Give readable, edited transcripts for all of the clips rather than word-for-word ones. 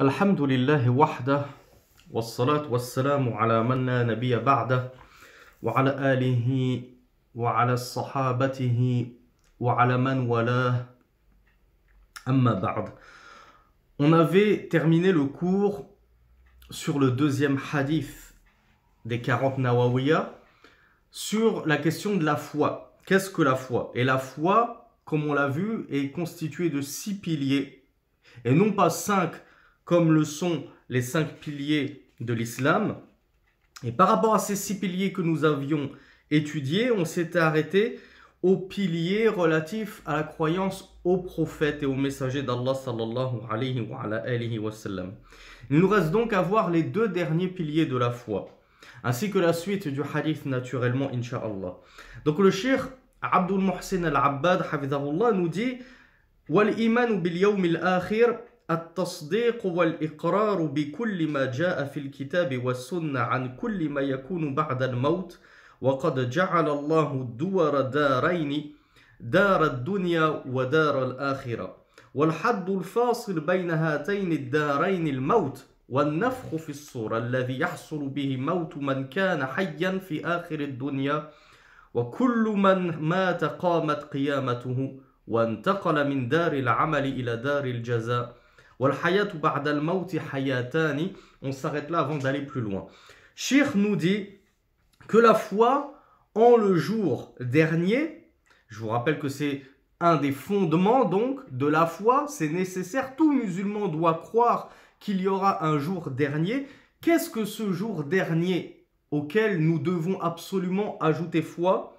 الحمد لله وحده والصلاة والسلام على من لا نبي بعده وعلى آله وعلى صحابته وعلى من والاه أما بعد. On avait terminé le cours sur le deuxième hadith des 40 Nawawiya sur la question de la foi. Qu'est-ce que la foi? Et la foi, comme on l'a vu, est constituée de 6 piliers et non pas 5 comme le sont les 5 piliers de l'islam. Et par rapport à ces 6 piliers que nous avions étudiés, on s'était arrêté aux piliers relatifs à la croyance aux prophètes et aux messagers d'Allah sallallahu alayhi wa sallam. Il nous reste donc à voir les 2 derniers piliers de la foi, ainsi que la suite du hadith naturellement, incha'Allah. Donc le cheikh Abdul Muhsin al-Abbad hafidhahullah nous dit وَالْإِيمَانُ بِالْيَوْمِ الْآخِرِ التصديق والإقرار بكل ما جاء في الكتاب والسنة عن كل ما يكون بعد الموت وقد جعل الله الدور دارين دار الدنيا ودار الآخرة والحد الفاصل بين هاتين الدارين الموت والنفخ في الصور الذي يحصل به موت من كان حيا في آخر الدنيا وكل من مات قامت قيامته وانتقل من دار العمل إلى دار الجزاء. On s'arrête là avant d'aller plus loin. Cheikh nous dit que la foi en le jour dernier, je vous rappelle que c'est un des fondements donc de la foi, c'est nécessaire, tout musulman doit croire qu'il y aura un jour dernier. Qu'est-ce que ce jour dernier auquel nous devons absolument ajouter foi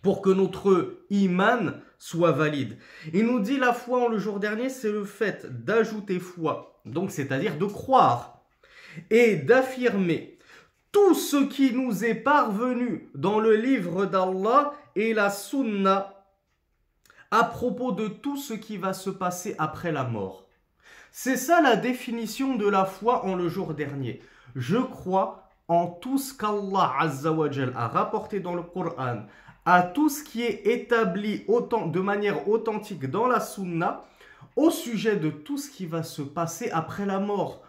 pour que notre iman soit valide? Il nous dit la foi en le jour dernier, c'est le fait d'ajouter foi, donc c'est-à-dire de croire et d'affirmer tout ce qui nous est parvenu dans le livre d'Allah et la sunna à propos de tout ce qui va se passer après la mort. C'est ça la définition de la foi en le jour dernier. Je crois en tout ce qu'Allah Azza wa Jal a rapporté dans le Coran, à tout ce qui est établi de manière authentique dans la sunna au sujet de tout ce qui va se passer après la mort,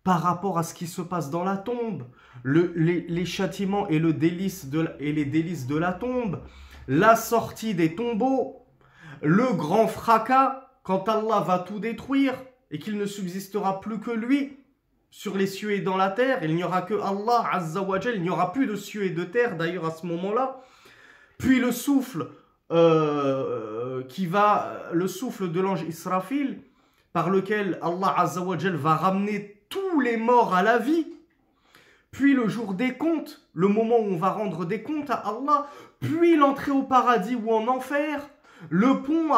par rapport à ce qui se passe dans la tombe, les châtiments et les délices de la tombe, la sortie des tombeaux, le grand fracas quand Allah va tout détruire et qu'il ne subsistera plus que lui sur les cieux et dans la terre. Il n'y aura que Allah Azza wa Jal, il n'y aura plus de cieux et de terre d'ailleurs à ce moment-là. Puis le souffle le souffle de l'ange Israfil, par lequel Allah Azza wa Jal va ramener tous les morts à la vie. Puis le jour des comptes, le moment où on va rendre des comptes à Allah. Puis l'entrée au paradis ou en enfer. Le pont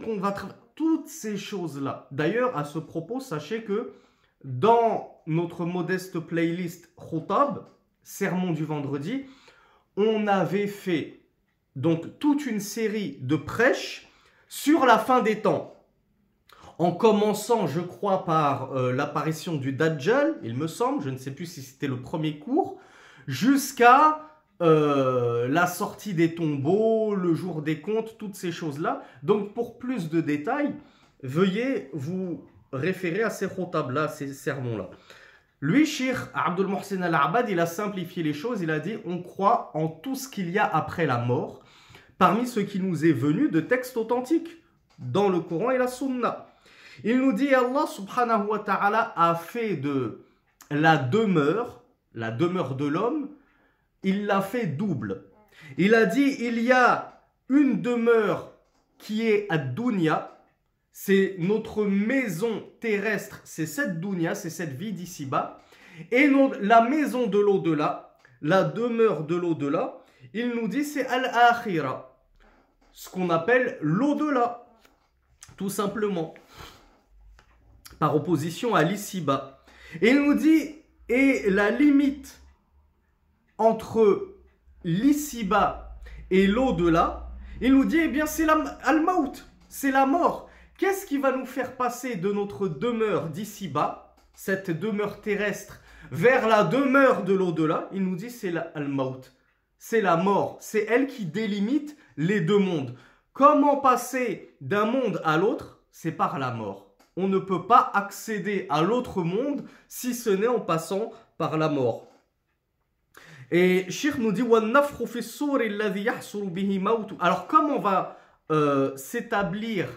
qu'on va traverser. Toutes ces choses-là. D'ailleurs, à ce propos, sachez que dans notre modeste playlist Khutab, sermon du vendredi, on avait fait donc toute une série de prêches sur la fin des temps. En commençant, je crois, par l'apparition du Dajjal, il me semble, je ne sais plus si c'était le premier cours, jusqu'à la sortie des tombeaux, le jour des comptes, toutes ces choses-là. Donc pour plus de détails, veuillez vous référer à ces khutab-là, ces sermons-là. Lui, Cheikh Abdul Muhsin al-Abbad, il a simplifié les choses, il a dit on croit en tout ce qu'il y a après la mort, parmi ce qui nous est venu de textes authentiques, dans le Coran et la Sunna. Il nous dit Allah subhanahu wa ta'ala a fait de la demeure de l'homme, il l'a fait double. Il a dit il y a une demeure qui est ad-dunya, c'est notre maison terrestre, c'est cette dunya, c'est cette vie d'ici-bas. Et la maison de l'au-delà, la demeure de l'au-delà, il nous dit c'est al-akhira, ce qu'on appelle l'au-delà, tout simplement, par opposition à l'ici-bas. Et il nous dit, et la limite entre l'ici-bas et l'au-delà, il nous dit, eh bien c'est al-maut, c'est la mort. Qu'est-ce qui va nous faire passer de notre demeure d'ici-bas, cette demeure terrestre, vers la demeure de l'au-delà? Il nous dit c'est al-maut, c'est la mort, c'est elle qui délimite les deux mondes. Comment passer d'un monde à l'autre? C'est par la mort. on ne peut pas accéder à l'autre monde si ce n'est en passant par la mort. Et Cheikh nous dit alors comment va s'établir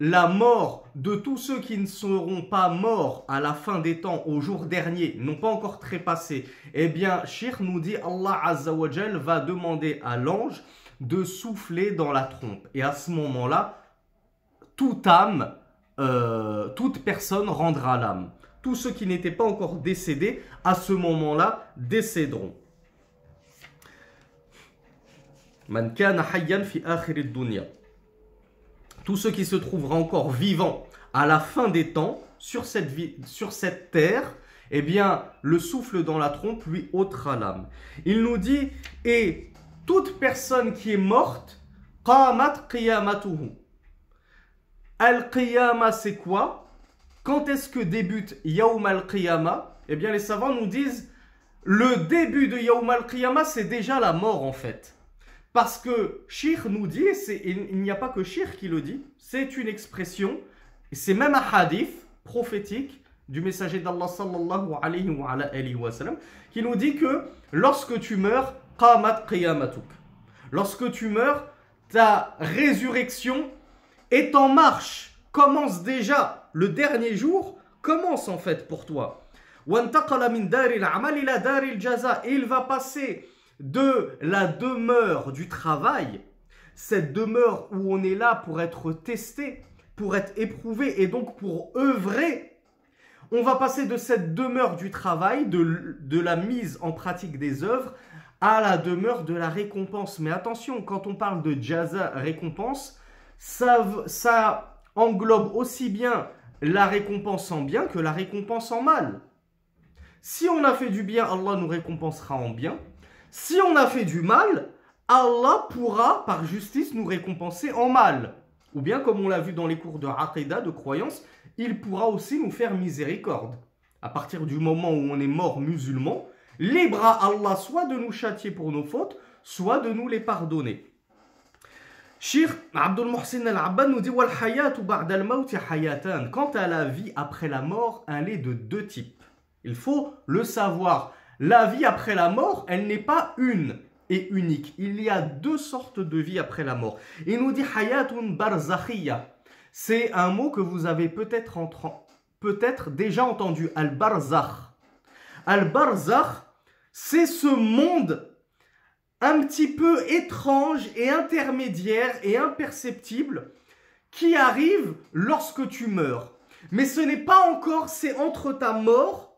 la mort de tous ceux qui ne seront pas morts à la fin des temps, au jour dernier, n'ont pas encore trépassé? Eh bien, Cheikh nous dit Allah Azza wa Jal va demander à l'ange de souffler dans la trompe. Et à ce moment-là, toute âme, toute personne rendra l'âme. Tous ceux qui n'étaient pas encore décédés, à ce moment-là, décéderont. Man kana hayyan fi akhir ad-dunya. Tous ceux qui se trouveraient encore vivants à la fin des temps, sur cette terre, eh bien, le souffle dans la trompe lui ôtera l'âme. Il nous dit, et toute personne qui est morte, qamat qiyamatuhu. Al-qiyama, c'est quoi? Quand est-ce que débute Yawm al-qiyama? Eh bien, les savants nous disent, le début de Yawm al-qiyama, c'est déjà la mort en fait. Parce que Cheikh nous dit, il n'y a pas que Cheikh qui le dit, c'est une expression, c'est même un hadith prophétique du messager d'Allah sallallahu alayhi wa sallam, qui nous dit que lorsque tu meurs, qamat qiyamatuk. Lorsque tu meurs, ta résurrection est en marche, commence déjà, le dernier jour commence en fait pour toi. وَانْتَقَلَ مِنْ دَارِ الْعَمَلِ إِلَى دَارِ الْجَزَاءِ. Et il va passer de la demeure du travail, cette demeure où on est là pour être testé, pour être éprouvé et donc pour œuvrer, on va passer de cette demeure du travail, de la mise en pratique des œuvres, à la demeure de la récompense. Mais attention, quand on parle de jaza, récompense, ça englobe aussi bien la récompense en bien que la récompense en mal. Si on a fait du bien, Allah nous récompensera en bien. Si on a fait du mal, Allah pourra, par justice, nous récompenser en mal. Ou bien, comme on l'a vu dans les cours de Aqidah, de croyance, il pourra aussi nous faire miséricorde. À partir du moment où on est mort musulman, libre à Allah soit de nous châtier pour nos fautes, soit de nous les pardonner. Cheikh Abdul Muhsin al-Abbad nous dit « Wal hayatu ba'da al-mawti hayatan » Quant à la vie après la mort, elle est de deux types. Il faut le savoir. La vie après la mort, elle n'est pas une et unique. Il y a deux sortes de vie après la mort. Il nous dit hayatun barzakhiyya. C'est un mot que vous avez peut-être déjà entendu. Al-barzakh. Al-barzakh, c'est ce monde un petit peu étrange et intermédiaire et imperceptible qui arrive lorsque tu meurs. Mais ce n'est pas encore, c'est entre ta mort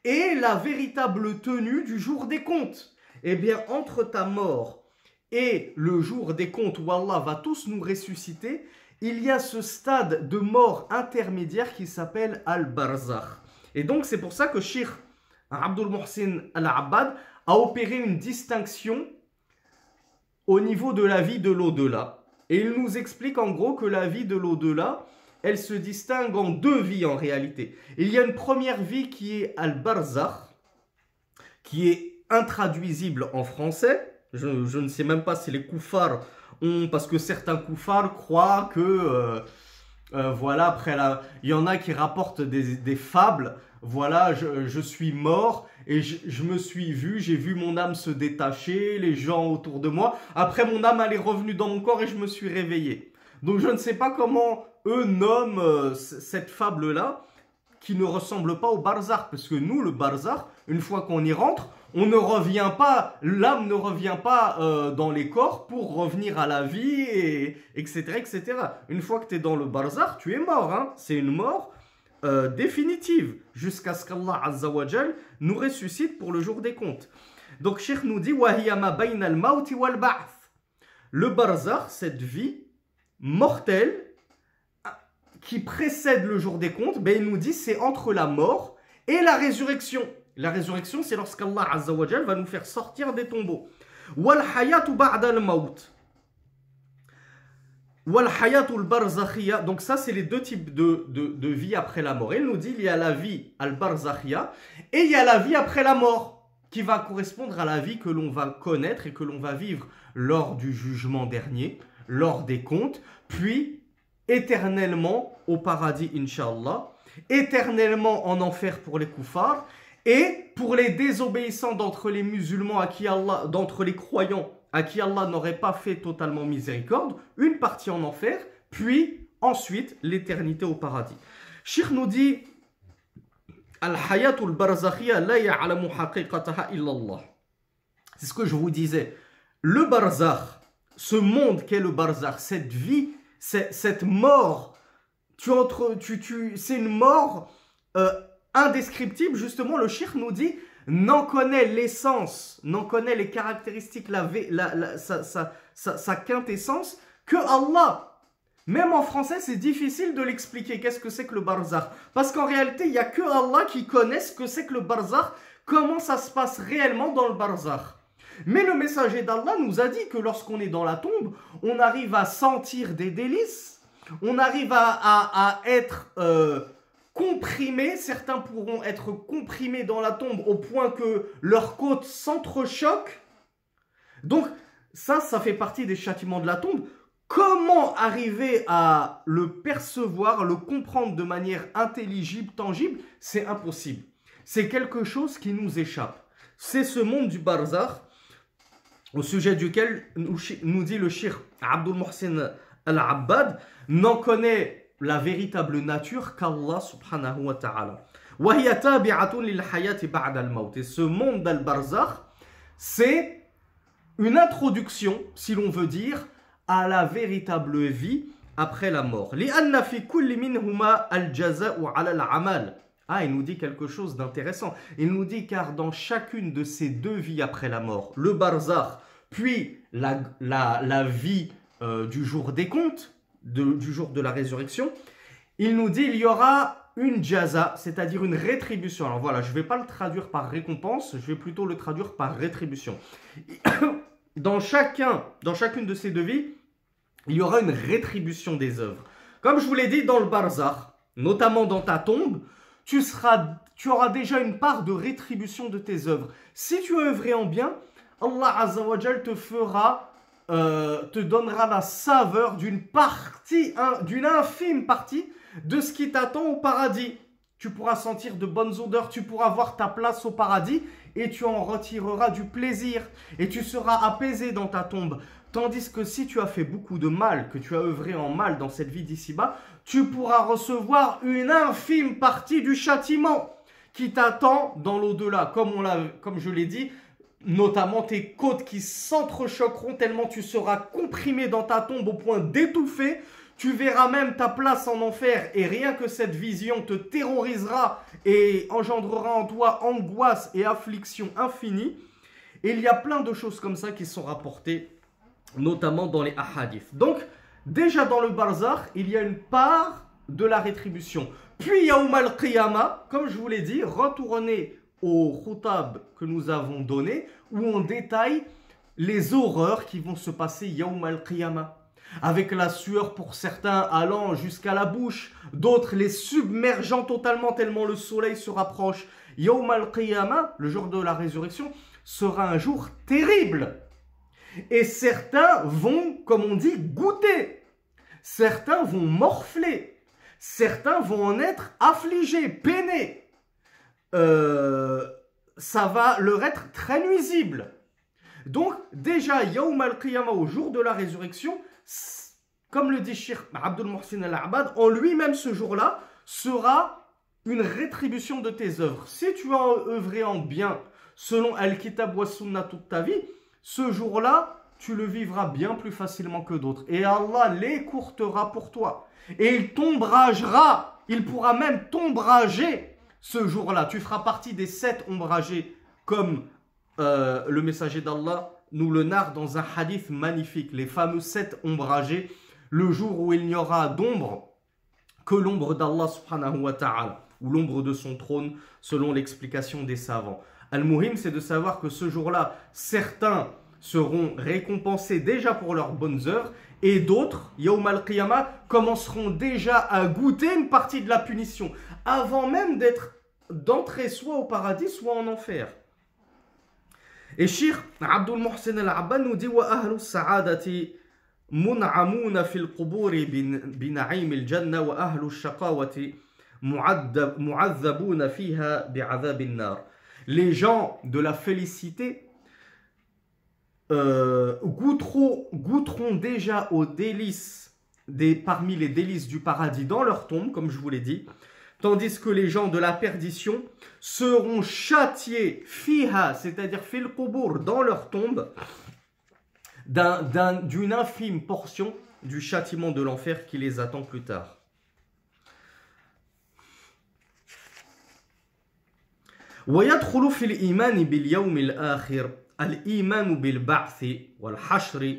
et la véritable tenue du jour des comptes. Eh bien, entre ta mort et le jour des comptes où Allah va tous nous ressusciter, il y a ce stade de mort intermédiaire qui s'appelle Al-Barzakh. Et donc, c'est pour ça que Cheikh Abdul Muhsin al-Abbad a opéré une distinction au niveau de la vie de l'au-delà. Et il nous explique en gros que la vie de l'au-delà, elle se distingue en deux vies en réalité. Il y a une première vie qui est Al-Barzakh, qui est intraduisible en français. Je ne sais même pas si les koufars ont... Parce que certains koufars croient que... voilà, après il y en a qui rapportent des fables. Voilà, je suis mort et je me suis vu, j'ai vu mon âme se détacher, les gens autour de moi. Après, mon âme, elle est revenue dans mon corps et je me suis réveillé. Donc, je ne sais pas comment eux nomment cette fable-là qui ne ressemble pas au barzakh. Parce que nous, le barzakh, une fois qu'on y rentre, on ne revient pas, l'âme ne revient pas dans les corps pour revenir à la vie, etc., etc. Une fois que tu es dans le barzakh, tu es mort. Hein. C'est une mort définitive, jusqu'à ce qu'Allah Azza wa Jal nous ressuscite pour le jour des comptes. Donc, Cheikh nous dit le barzakh, cette vie mortelle qui précède le jour des comptes, ben, il nous dit c'est entre la mort et la résurrection. La résurrection, c'est lorsqu'Allah Azza wa Jal va nous faire sortir des tombeaux. Wal hayatu ba'da al-maut. Wal hayatul barzakhiyya. Donc ça, c'est les deux types de vie après la mort. Il nous dit il y a la vie al-barzakhiyya et il y a la vie après la mort qui va correspondre à la vie que l'on va connaître et que l'on va vivre lors du jugement dernier, lors des comptes, puis éternellement au paradis, Inch'Allah, éternellement en enfer pour les koufars, et pour les désobéissants d'entre les musulmans, d'entre les croyants, à qui Allah n'aurait pas fait totalement miséricorde, une partie en enfer, puis ensuite l'éternité au paradis. Cheikh nous dit Al-hayatul barzakhiyya la ya'lamu haqiqataha illa Allah. C'est ce que je vous disais. Le barzakh, ce monde qu'est le barzakh, cette vie, cette mort, c'est une mort indescriptible. Justement, le cheikh nous dit n'en connaît l'essence, n'en connaît les caractéristiques, sa quintessence que Allah. Même en français, c'est difficile de l'expliquer. Qu'est-ce que c'est que le barzakh? Parce qu'en réalité, il n'y a que Allah qui connaît ce que c'est que le barzakh, comment ça se passe réellement dans le barzakh. Mais le messager d'Allah nous a dit que lorsqu'on est dans la tombe, on arrive à sentir des délices, on arrive à être comprimés. Certains pourront être comprimés dans la tombe au point que leurs côtes s'entrechoquent. Donc ça fait partie des châtiments de la tombe. Comment arriver à le percevoir, le comprendre de manière intelligible, tangible? C'est impossible. C'est quelque chose qui nous échappe. C'est ce monde du barzakh au sujet duquel nous dit le cheikh Abdul Muhsin Al-Abbad, n'en connaît la véritable nature qu'Allah subhanahu wa ta'ala. Et ce monde d'Al-Barzakh, c'est une introduction, si l'on veut dire, à la véritable vie après la mort. Il nous dit quelque chose d'intéressant. Il nous dit car dans chacune de ces deux vies après la mort, le barzakh, puis la vie du jour des comptes, du jour de la résurrection, il nous dit il y aura une jaza, c'est-à-dire une rétribution. Alors voilà, je ne vais pas le traduire par récompense, je vais plutôt le traduire par rétribution. Dans chacune de ces deux vies, il y aura une rétribution des œuvres. Comme je vous l'ai dit, dans le barzakh, notamment dans ta tombe, tu auras déjà une part de rétribution de tes œuvres. Si tu as œuvré en bien, Allah Azza wa Jal te donnera la saveur d'une infime partie de ce qui t'attend au paradis. Tu pourras sentir de bonnes odeurs, tu pourras voir ta place au paradis et tu en retireras du plaisir et tu seras apaisé dans ta tombe. Tandis que si tu as fait beaucoup de mal, que tu as œuvré en mal dans cette vie d'ici-bas, tu pourras recevoir une infime partie du châtiment qui t'attend dans l'au-delà. Comme je l'ai dit, notamment tes côtes qui s'entrechoqueront tellement tu seras comprimé dans ta tombe au point d'étouffer. Tu verras même ta place en enfer et rien que cette vision te terrorisera et engendrera en toi angoisse et affliction infinie. Et il y a plein de choses comme ça qui sont rapportées, notamment dans les ahadiths. Donc, déjà dans le barzakh, il y a une part de la rétribution. Puis, Yawm al-Qiyamah, comme je vous l'ai dit, retournez au khutab que nous avons donné, où on détaille les horreurs qui vont se passer Yawm al-Qiyamah. Avec la sueur pour certains allant jusqu'à la bouche, d'autres les submergeant totalement tellement le soleil se rapproche. Yawm al-Qiyamah, le jour de la résurrection, sera un jour terrible. Et certains vont, comme on dit, goûter. Certains vont morfler. Certains vont en être affligés, peinés. Ça va leur être très nuisible. Donc, déjà, Yawm al-Qiyamah, au jour de la résurrection, comme le dit Cheikh Abdul Muhsin Al-Abbad, en lui-même ce jour-là sera une rétribution de tes œuvres. Si tu as œuvré en bien selon Al-Kitab wa Sunnah toute ta vie, ce jour-là, tu le vivras bien plus facilement que d'autres. Et Allah l'écourtera pour toi. Et il t'ombragera, il pourra même t'ombrager ce jour-là. Tu feras partie des 7 ombragés comme le messager d'Allah nous le narre dans un hadith magnifique, les fameux 7 ombragés, le jour où il n'y aura d'ombre que l'ombre d'Allah subhanahu wa ta'ala, ou l'ombre de son trône, selon l'explication des savants. Al-Muhim, c'est de savoir que ce jour-là, certains seront récompensés déjà pour leurs bonnes œuvres, et d'autres, Yawm al-Qiyamah, commenceront déjà à goûter une partie de la punition, avant même d'entrer soit au paradis, soit en enfer. Et Cheikh Abdul Muhsin Al-Abbad nous dit wa ahlu sa'adati منعمون في القبور بنعيم الجنة وأهل الشقاوة معذبون فيها بعذاب النار. Les gens de la félicité goûteront déjà aux délices parmi les délices du paradis dans leur tombe, comme je vous l'ai dit, tandis que les gens de la perdition seront châtiés fiha, c'est-à-dire fil qubur, dans leur tombe, d'une infime portion du châtiment de l'enfer qui les attend plus tard. ويدخل في الإيمان باليوم الآخر الإيمان بالبعث والحشر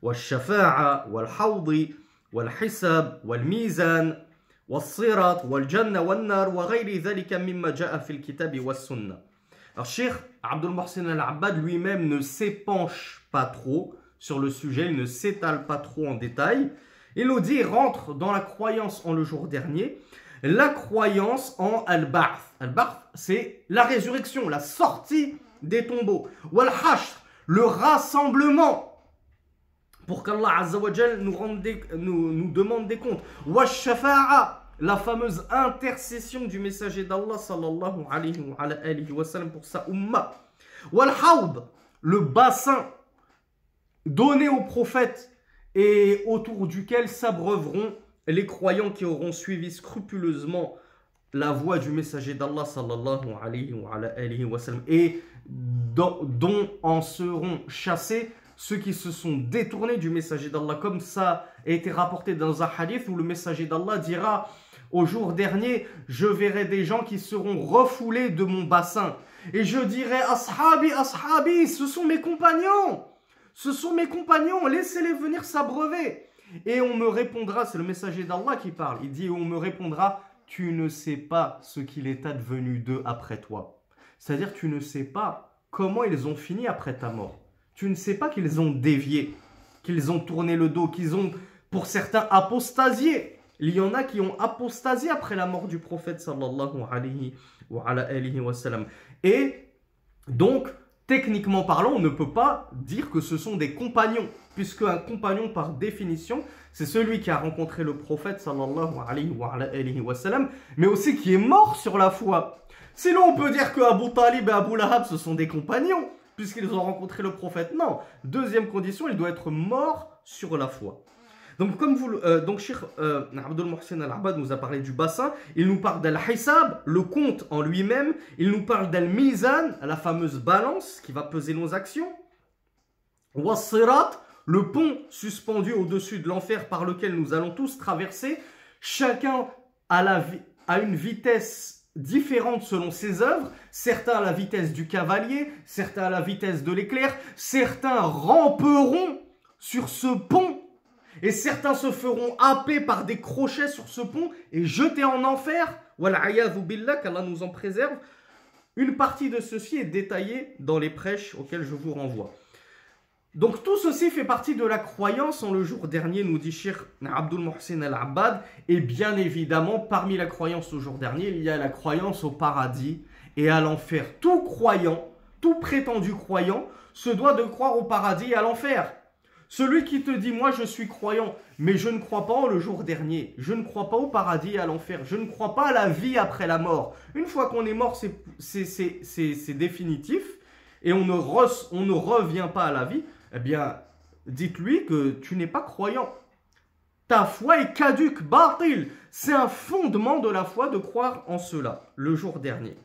والشفاعة والحوض والحساب والميزان والصراط والجنة والنار وغير ذلك مما جاء في الكتاب والسنة. Alors Cheikh Abdul Mohsen Al-Abbad lui-même ne s'épanche pas trop sur le sujet, il ne s'étale pas trop en détail. Il nous dit, rentre dans la croyance en le jour dernier, la croyance en Al-Ba'th. Al-Ba'th, c'est la résurrection, la sortie des tombeaux. Wal-Hashr, le rassemblement, pour qu'Allah Azza wa Jal nous demande des comptes. Wal-Shafa'a, la fameuse intercession du messager d'Allah sallallahu alayhi wa sallam pour sa umma. Wal-Hawd, le bassin donné aux prophètes et autour duquel s'abreuveront les croyants qui auront suivi scrupuleusement la voie du messager d'Allah sallallahu alayhi wa sallam et dont en seront chassés ceux qui se sont détournés du messager d'Allah, comme ça a été rapporté dans un hadith où le messager d'Allah dira au jour dernier, je verrai des gens qui seront refoulés de mon bassin et je dirai ashabi, ashabi, ce sont mes compagnons, laissez-les venir s'abreuver. Et on me répondra, c'est le messager d'Allah qui parle, il dit, on me répondra, tu ne sais pas ce qu'il est advenu d'eux après toi. C'est-à-dire, tu ne sais pas comment ils ont fini après ta mort. Tu ne sais pas qu'ils ont dévié, qu'ils ont tourné le dos, qu'ils ont, pour certains, apostasié. Il y en a qui ont apostasié après la mort du prophète sallallahu alayhi wa sallam. Et donc, techniquement parlant, on ne peut pas dire que ce sont des compagnons, puisque un compagnon, par définition, c'est celui qui a rencontré le prophète, sallallahu alayhi wa sallam, mais aussi qui est mort sur la foi. Sinon, on peut dire que Abu Talib et Abu Lahab, ce sont des compagnons, puisqu'ils ont rencontré le prophète. Non. Deuxième condition, il doit être mort sur la foi. Donc, donc Cheikh Abdul Mohsen Al-Abbad nous a parlé du bassin, il nous parle d'Al-Hisab, le compte en lui-même, il nous parle d'Al-Mizan, la fameuse balance qui va peser nos actions, Was-Sirat, le pont suspendu au-dessus de l'enfer par lequel nous allons tous traverser, chacun a une vitesse différente selon ses œuvres, certains à la vitesse du cavalier, certains à la vitesse de l'éclair, certains ramperont sur ce pont, et certains se feront happer par des crochets sur ce pont et jeter en enfer. Wal'ayadhu billah, qu'Allah nous en préserve. Une partie de ceci est détaillée dans les prêches auxquels je vous renvoie. Donc tout ceci fait partie de la croyance en le jour dernier, nous dit Cheikh Abdul Mohsen Al-Abbad. Et bien évidemment, parmi la croyance au jour dernier, il y a la croyance au paradis et à l'enfer. Tout croyant, tout prétendu croyant, se doit de croire au paradis et à l'enfer. Celui qui te dit, moi je suis croyant, mais je ne crois pas en le jour dernier, je ne crois pas au paradis et à l'enfer, je ne crois pas à la vie après la mort. Une fois qu'on est mort, c'est définitif, et on ne revient pas à la vie, eh bien, dites-lui que tu n'es pas croyant. Ta foi est caduque, batil. C'est un fondement de la foi de croire en cela, le jour dernier.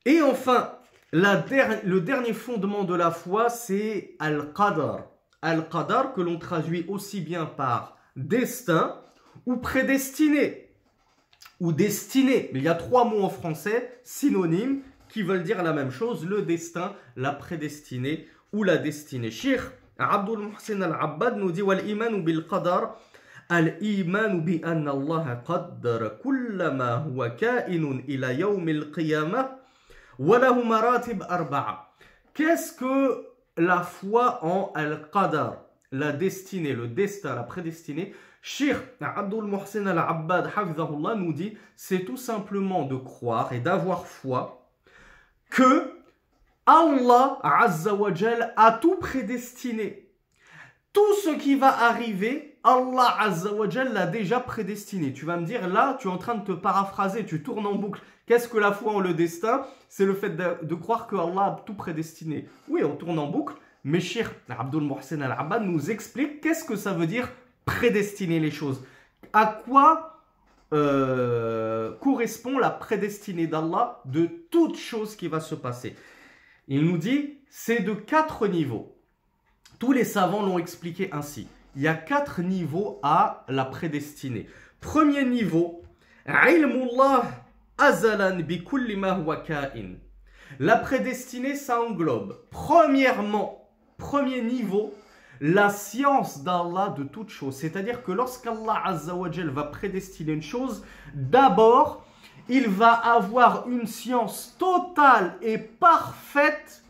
Et enfin, le dernier fondement de la foi, c'est Al-Qadar. Al-Qadar que l'on traduit aussi bien par destin ou prédestiné ou destiné. Mais il y a trois mots en français synonymes qui veulent dire la même chose, le destin, la prédestinée ou la destinée. Cheikh Abdul Mohsen Al-Abbad nous dit Wal-imanu bil-qadar al-imanu bi anna Allah qaddara kulla ma huwa ka'inun ila yawm al-qiyamah. Qu'est-ce que la foi en Al-Qadar, la destinée, le destin, la prédestinée? Cheikh Abdul Mohsen Al-Abbad hafidhahullah nous dit, c'est tout simplement de croire et d'avoir foi que Allah Azza wa Jal a tout prédestiné. tout ce qui va arriver, Allah Azza wa Jal l'a déjà prédestiné. Tu vas me dire, là, tu es en train de te paraphraser, tu tournes en boucle. Qu'est-ce que la foi en le destin? C'est le fait de croire que Allah a tout prédestiné. Oui, on tourne en boucle, mais Cheikh Abdul Mohsen Al-Abbad nous explique qu'est-ce que ça veut dire prédestiner les choses. À quoi correspond la prédestinée d'Allah de toute chose qui va se passer. Il nous dit, c'est de 4 niveaux. Tous les savants l'ont expliqué ainsi. Il y a 4 niveaux à la prédestinée. Premier niveau, ilmullah azalan bi kulli ma huwa ka'in. La prédestinée, ça englobe, premièrement, premier niveau, la science d'Allah de toute chose. C'est-à-dire que lorsqu'Allah Azza wa Jal va prédestiner une chose, d'abord, il va avoir une science totale et parfaite,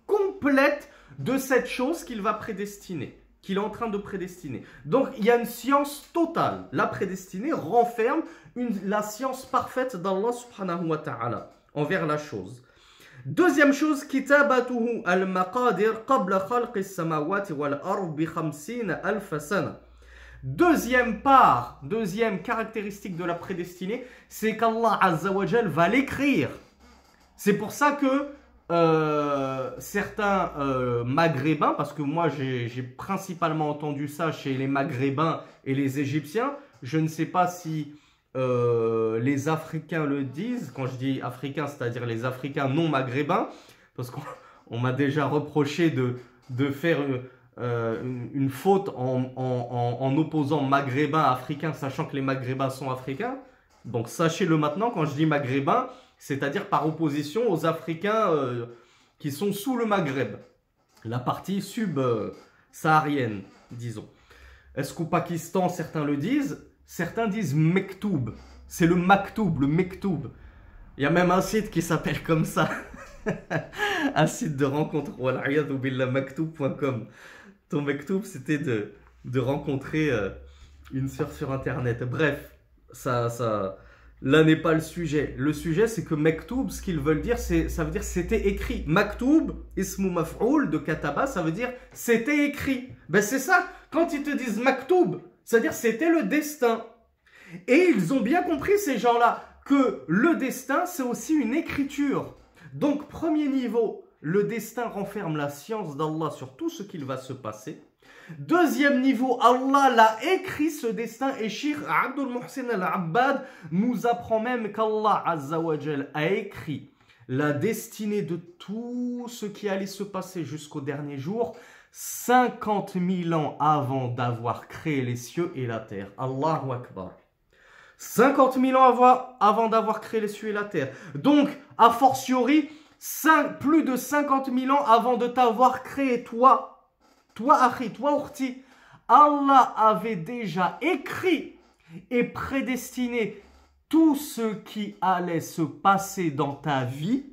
complète, de cette chose qu'il va prédestiner, qu'il est en train de prédestiner. Donc, il y a une science totale. La prédestinée renferme la science parfaite d'Allah subhanahu wa ta'ala envers la chose. Deuxième chose, kitabatuhu al-maqadir qabla khalqi as-samawati wal-ard bi 50,000 sana. Deuxième caractéristique de la prédestinée, c'est qu'Allah Azza wa Jal va l'écrire. C'est pour ça que certains maghrébins, parce que moi j'ai principalement entendu ça chez les maghrébins et les égyptiens, je ne sais pas si les Africains le disent. Quand je dis africains, c'est-à-dire les Africains non maghrébins, parce qu'on m'a déjà reproché de faire une faute en opposant maghrébins à africains, sachant que les maghrébins sont africains. Donc sachez-le maintenant, quand je dis maghrébins, c'est-à-dire par opposition aux Africains qui sont sous le Maghreb, la partie sub-saharienne, disons. Est-ce qu'au Pakistan, certains le disent? Certains disent Mektoub. C'est le Maktoub, le Mektoub. Il y a même un site qui s'appelle comme ça. Un site de rencontre. Wal'iyadhu billah, maktoub.com. Ton Mektoub, c'était de rencontrer une sœur sur Internet. Bref, là n'est pas le sujet. Le sujet, c'est que Mektoub, ce qu'ils veulent dire, ça veut dire c'était écrit. Maktoub, ismu maf'oul de kataba, ça veut dire c'était écrit. Ben c'est ça, quand ils te disent Maktoub, c'est-à-dire c'était le destin. Et ils ont bien compris, ces gens-là, que le destin, c'est aussi une écriture. Donc, premier niveau, le destin renferme la science d'Allah sur tout ce qu'il va se passer. Deuxième niveau, Allah l'a écrit ce destin et Cheikh Abdul Mohsen Al-Abbad nous apprend même qu'Allah Azza wa Jal a écrit la destinée de tout ce qui allait se passer jusqu'au dernier jour 50 000 ans avant d'avoir créé les cieux et la terre. Allahu Akbar. 50 000 ans avant d'avoir créé les cieux et la terre. Donc, a fortiori, plus de 50 000 ans avant de t'avoir créé toi, Akhi, toi, Urti, Allah avait déjà écrit et prédestiné tout ce qui allait se passer dans ta vie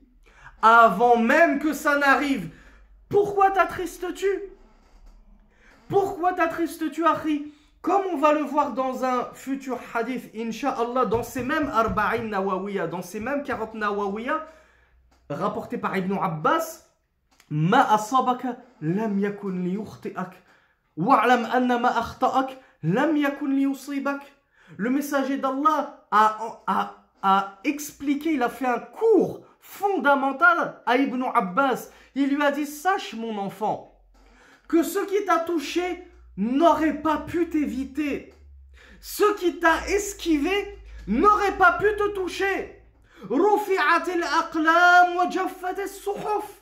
avant même que ça n'arrive. Pourquoi t'attristes-tu? Pourquoi t'attristes-tu, Akhi? Comme on va le voir dans un futur hadith, Inch'Allah, dans ces mêmes Arba'in Nawawiya, dans ces mêmes 40 Nawawiya, rapportés par Ibn Abbas, Ma asabaka lam yakun li yukhti'ak wa'lam anna ma akhta'ak lam yakun li yusibak. Le messager d'Allah a expliqué, il a fait un cours fondamental à Ibn Abbas. Il lui a dit, sache mon enfant, que ce qui t'a touché n'aurait pas pu t'éviter. Ce qui t'a esquivé n'aurait pas pu te toucher. Rufi'at al-aqlam wa jaffat as-suhuf.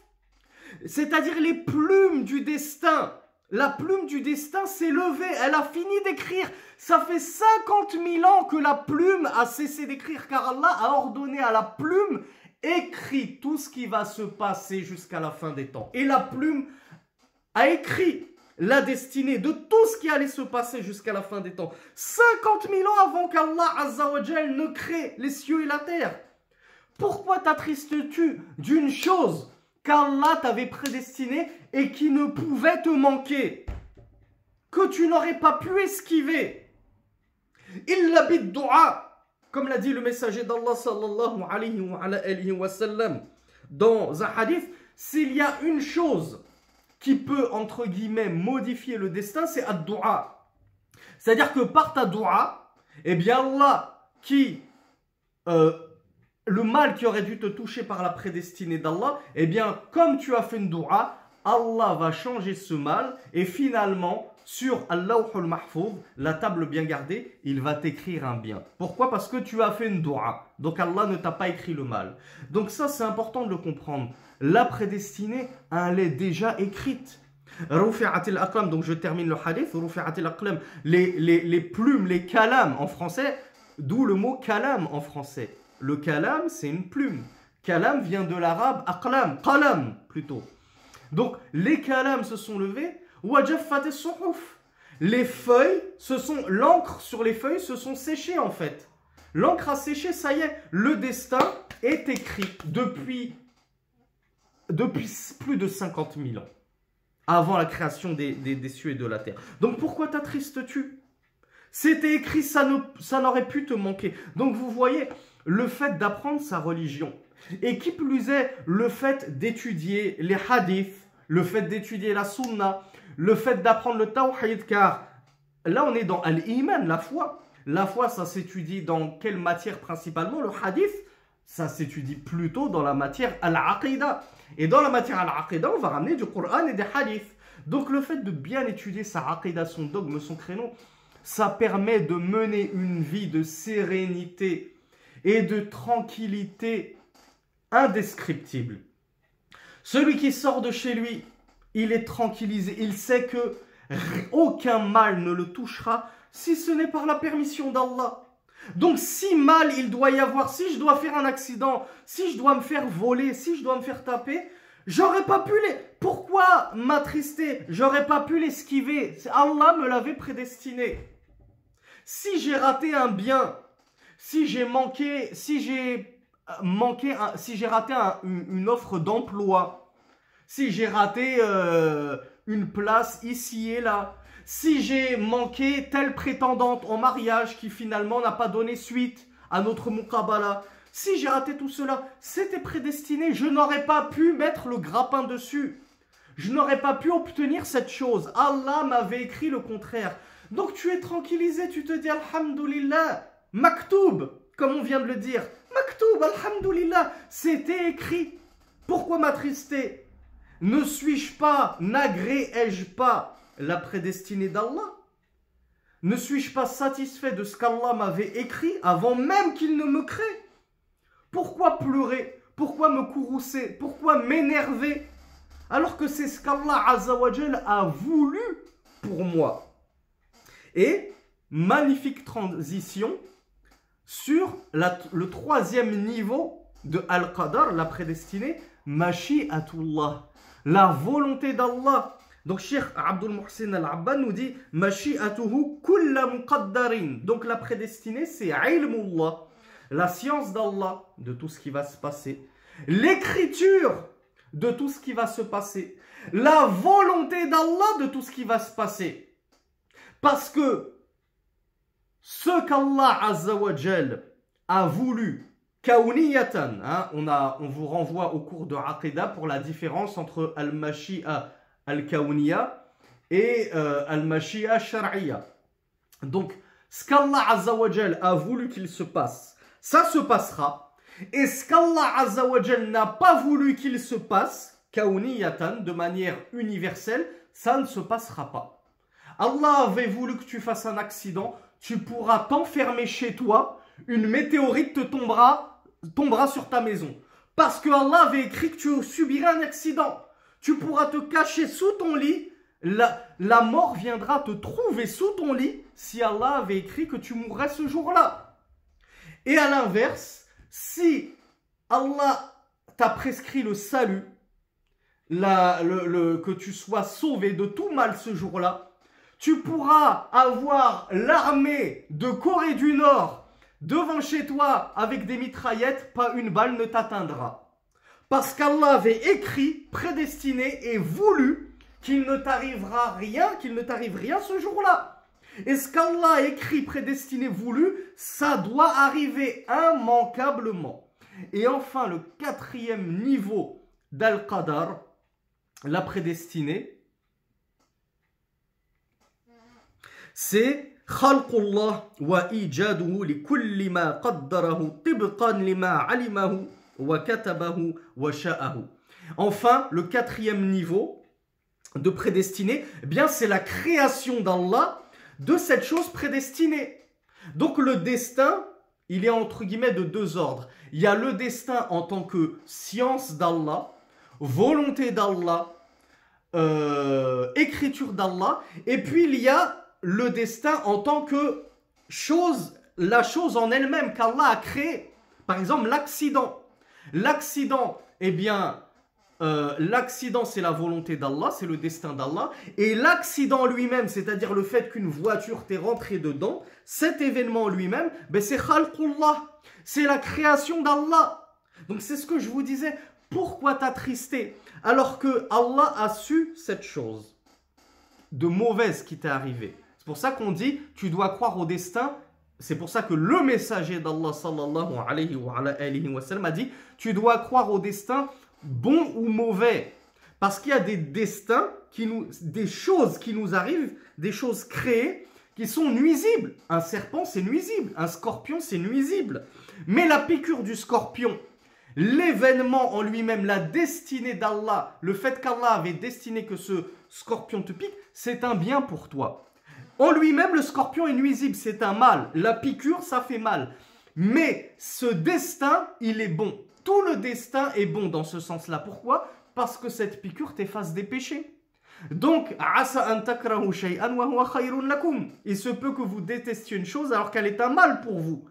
C'est-à-dire les plumes du destin. La plume du destin s'est levée, elle a fini d'écrire. Ça fait 50 000 ans que la plume a cessé d'écrire, car Allah a ordonné à la plume, écrit tout ce qui va se passer jusqu'à la fin des temps. Et la plume a écrit la destinée de tout ce qui allait se passer jusqu'à la fin des temps. 50 000 ans avant qu'Allah Azza wa Jal ne crée les cieux et la terre. Pourquoi t'attristes-tu d'une chose qu'Allah t'avait prédestiné et qui ne pouvait te manquer, que tu n'aurais pas pu esquiver? Illa bid-du'a, comme l'a dit le messager d'Allah sallallahu alayhi wa sallam dans un hadith, s'il y a une chose qui peut, entre guillemets, modifier le destin, c'est ad-du'a. C'est-à-dire que par ta du'a, eh bien Allah, le mal qui aurait dû te toucher par la prédestinée d'Allah, eh bien, comme tu as fait une du'a, Allah va changer ce mal et finalement, sur Al-Lawh al-Mahfouz, la table bien gardée, il va t'écrire un bien. Pourquoi? Parce que tu as fait une du'a. Donc Allah ne t'a pas écrit le mal. Donc ça, c'est important de le comprendre. La prédestinée, elle est déjà écrite. Rufi'atil aqlam, donc je termine le hadith. Rufi'atil aqlam, les plumes, les kalam en français, d'où le mot kalam en français. Le kalam, c'est une plume. Kalam vient de l'arabe aqlam, qalam plutôt. Donc les kalams se sont levés. Wajaffat suhuf. Les feuilles, l'encre sur les feuilles se sont séchées en fait. L'encre a séché, ça y est, le destin est écrit depuis plus de 50 000 ans, avant la création des cieux et de la terre. Donc pourquoi t'attristes-tu? C'était écrit, ça n'aurait pu te manquer. Donc vous voyez, le fait d'apprendre sa religion, et qui plus est, le fait d'étudier les hadiths, le fait d'étudier la sunna, le fait d'apprendre le tawhid, car là on est dans al-iman, la foi. La foi, ça s'étudie dans quelle matière principalement? Le hadith, ça s'étudie plutôt dans la matière al-aqida. Et dans la matière al-aqida, on va ramener du Coran et des hadiths. Donc le fait de bien étudier sa aqida, son dogme, son créneau, ça permet de mener une vie de sérénité et de tranquillité indescriptible. Celui qui sort de chez lui, il est tranquillisé, il sait que aucun mal ne le touchera si ce n'est par la permission d'Allah. Donc si mal il doit y avoir, si je dois faire un accident, si je dois me faire voler, si je dois me faire taper, j'aurais pas pu Pourquoi m'attrister? J'aurais pas pu l'esquiver. Allah me l'avait prédestiné. Si j'ai raté un bien, si j'ai raté une offre d'emploi, si j'ai raté une place ici et là, si j'ai manqué telle prétendante en mariage qui finalement n'a pas donné suite à notre muqabala, si j'ai raté tout cela, c'était prédestiné. Je n'aurais pas pu mettre le grappin dessus. Je n'aurais pas pu obtenir cette chose. Allah m'avait écrit le contraire. Donc tu es tranquillisé, tu te dis Alhamdulillah, maktoub, comme on vient de le dire. Maktoub, Alhamdulillah, c'était écrit. Pourquoi m'attrister? Ne suis-je pas, n'agréai-je pas la prédestinée d'Allah? Ne suis-je pas satisfait de ce qu'Allah m'avait écrit avant même qu'il ne me crée? Pourquoi pleurer? Pourquoi me courroucer? Pourquoi m'énerver? Alors que c'est ce qu'Allah Azzawajal a voulu pour moi. Et magnifique transition sur le troisième niveau de Al-Qadar, la prédestinée, Mashi'atullah, la volonté d'Allah. Donc Cheikh Abdul Muhsin Al-Abban nous dit Mashi'atuhu kulla muqaddarin. Donc la prédestinée, c'est ilmullah, la science d'Allah de tout ce qui va se passer, l'écriture de tout ce qui va se passer, la volonté d'Allah de tout ce qui va se passer. Parce que ce qu'Allah Azzawajal a voulu, kawniyatan, hein, on vous renvoie au cours de Aqidah pour la différence entre al-mashi'a al-kawniya et al-mashi'a shar'iyya. Donc, ce qu'Allah Azzawajal a voulu qu'il se passe, ça se passera. Et ce qu'Allah Azzawajal n'a pas voulu qu'il se passe, kawniyatan, de manière universelle, ça ne se passera pas. Allah avait voulu que tu fasses un accident, tu pourras t'enfermer chez toi, une météorite te tombera sur ta maison. Parce que Allah avait écrit que tu subirais un accident. Tu pourras te cacher sous ton lit, la mort viendra te trouver sous ton lit si Allah avait écrit que tu mourrais ce jour-là. Et à l'inverse, si Allah t'a prescrit le salut, que tu sois sauvé de tout mal ce jour-là, tu pourras avoir l'armée de Corée du Nord devant chez toi avec des mitraillettes, pas une balle ne t'atteindra. Parce qu'Allah avait écrit, prédestiné et voulu qu'il ne t'arrivera rien, qu'il ne t'arrive rien ce jour-là. Et ce qu'Allah a écrit, prédestiné, voulu, ça doit arriver immanquablement. Et enfin, le quatrième niveau d'Al-Qadar, la prédestinée, c'est khalqullah wa ijaduhu li kulli ma qaddarahu tibqan lima alimahu wa katabahu wa sha'ahu. Enfin, le quatrième niveau de prédestiné, eh bien c'est la création d'Allah de cette chose prédestinée. Donc le destin, il est entre guillemets de deux ordres. Il y a le destin en tant que science d'Allah, volonté d'Allah, écriture d'Allah, et puis il y a le destin en tant que chose, la chose en elle-même qu'Allah a créée. Par exemple, l'accident. L'accident, eh bien, l'accident, c'est la volonté d'Allah, c'est le destin d'Allah. Et l'accident lui-même, c'est-à-dire le fait qu'une voiture t'est rentrée dedans, cet événement lui-même, ben c'est khalqullah, c'est la création d'Allah. Donc c'est ce que je vous disais. Pourquoi t'attrister alors que Allah a su cette chose de mauvaise qui t'est arrivée? C'est pour ça qu'on dit, tu dois croire au destin. C'est pour ça que le messager d'Allah sallallahu alayhi wa sallam a dit, tu dois croire au destin bon ou mauvais. Parce qu'il y a des destins, des choses qui nous arrivent, des choses créées, qui sont nuisibles. Un serpent, c'est nuisible. Un scorpion, c'est nuisible. Mais la piqûre du scorpion, l'événement en lui-même, la destinée d'Allah, le fait qu'Allah avait destiné que ce scorpion te pique, c'est un bien pour toi. En lui-même, le scorpion est nuisible, c'est un mal. La piqûre, ça fait mal. Mais ce destin, il est bon. Tout le destin est bon dans ce sens-là. Pourquoi? Parce que cette piqûre t'efface des péchés. Donc, il se peut que vous détestiez une chose alors qu'elle est un mal pour vous.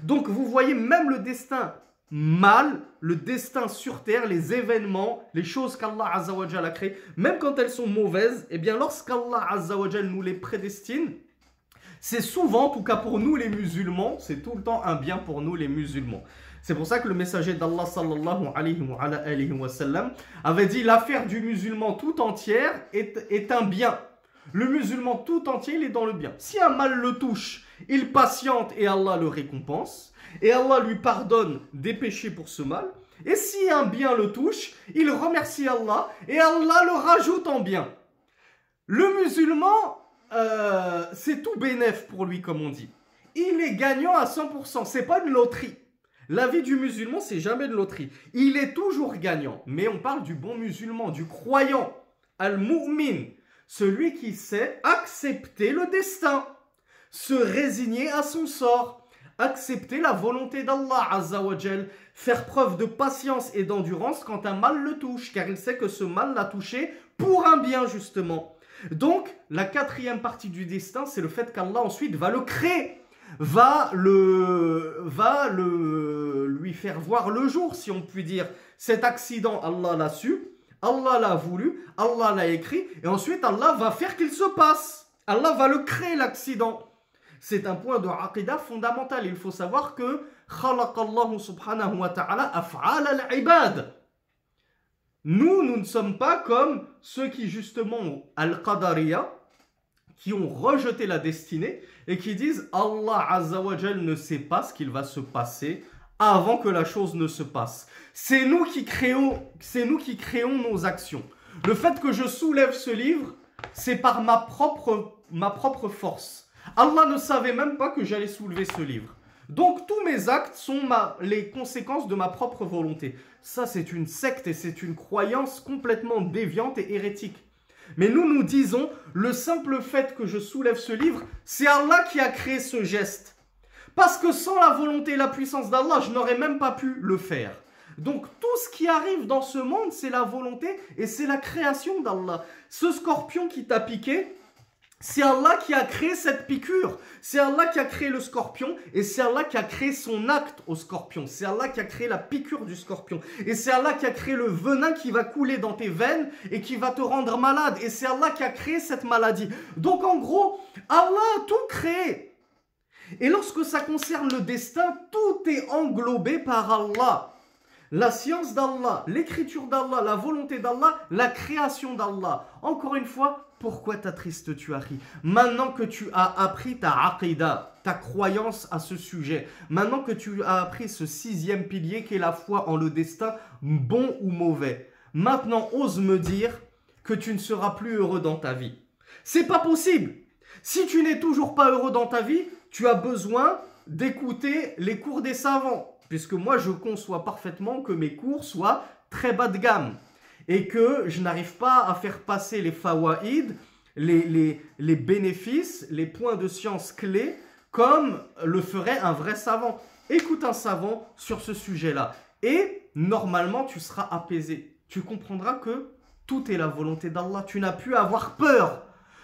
Donc, vous voyez même le destin mal, le destin sur terre, les événements, les choses qu'Allah Azza wa Jal a créées, même quand elles sont mauvaises, eh bien, lorsqu'Allah Azza wa Jal nous les prédestine, c'est souvent, en tout cas pour nous les musulmans, c'est tout le temps un bien pour nous les musulmans. C'est pour ça que le messager d'Allah sallallahu alayhi wa sallam avait dit l'affaire du musulman tout entière est un bien. Le musulman tout entier, il est dans le bien. Si un mal le touche, il patiente et Allah le récompense. Et Allah lui pardonne des péchés pour ce mal. Et si un bien le touche, il remercie Allah et Allah le rajoute en bien. Le musulman, c'est tout bénef pour lui, comme on dit. Il est gagnant à 100%. C'est pas une loterie. La vie du musulman, c'est jamais une loterie. Il est toujours gagnant. Mais on parle du bon musulman, du croyant. Al-mu'min. Celui qui sait accepter le destin. Se résigner à son sort. Accepter la volonté d'Allah Azza wa Jal. Faire preuve de patience et d'endurance quand un mal le touche. Car il sait que ce mal l'a touché pour un bien, justement. Donc, la quatrième partie du destin, c'est le fait qu'Allah ensuite va le créer. Va lui faire voir le jour, si on peut dire. Cet accident, Allah l'a su, Allah l'a voulu, Allah l'a écrit, et ensuite Allah va faire qu'il se passe. Allah va le créer, l'accident. C'est un point de aqidah fondamental. Il faut savoir que khalaqallahu subhanahu wa ta'ala af'al al-ibad. Nous ne sommes pas comme ceux qui justement, al-qadariya, qui ont rejeté la destinée et qui disent Allah Azza wa Jal ne sait pas ce qu'il va se passer avant que la chose ne se passe. C'est nous qui créons nos actions. Le fait que je soulève ce livre, c'est par ma propre force. Allah ne savait même pas que j'allais soulever ce livre. Donc tous mes actes sont les conséquences de ma propre volonté. Ça, c'est une secte et c'est une croyance complètement déviante et hérétique. Mais nous disons, le simple fait que je soulève ce livre, c'est Allah qui a créé ce geste. Parce que sans la volonté et la puissance d'Allah, je n'aurais même pas pu le faire. Donc tout ce qui arrive dans ce monde, c'est la volonté et c'est la création d'Allah. Ce scorpion qui t'a piqué, c'est Allah qui a créé cette piqûre. C'est Allah qui a créé le scorpion et c'est Allah qui a créé son acte au scorpion. C'est Allah qui a créé la piqûre du scorpion. Et c'est Allah qui a créé le venin qui va couler dans tes veines et qui va te rendre malade. Et c'est Allah qui a créé cette maladie. Donc en gros, Allah a tout créé. Et lorsque ça concerne le destin, tout est englobé par Allah. La science d'Allah, l'écriture d'Allah, la volonté d'Allah, la création d'Allah. Encore une fois, pourquoi t'attristes-tu, Harry? Maintenant que tu as appris ta aqidah, ta croyance à ce sujet, maintenant que tu as appris ce 6e pilier qui est la foi en le destin, bon ou mauvais, maintenant ose me dire que tu ne seras plus heureux dans ta vie. C'est pas possible. Si tu n'es toujours pas heureux dans ta vie, tu as besoin d'écouter les cours des savants. Puisque moi, je conçois parfaitement que mes cours soient très bas de gamme. Et que je n'arrive pas à faire passer les fawaïd, les bénéfices, les points de science clés, comme le ferait un vrai savant. Écoute un savant sur ce sujet-là. Et normalement, tu seras apaisé. Tu comprendras que tout est la volonté d'Allah. Tu n'as plus à avoir peur.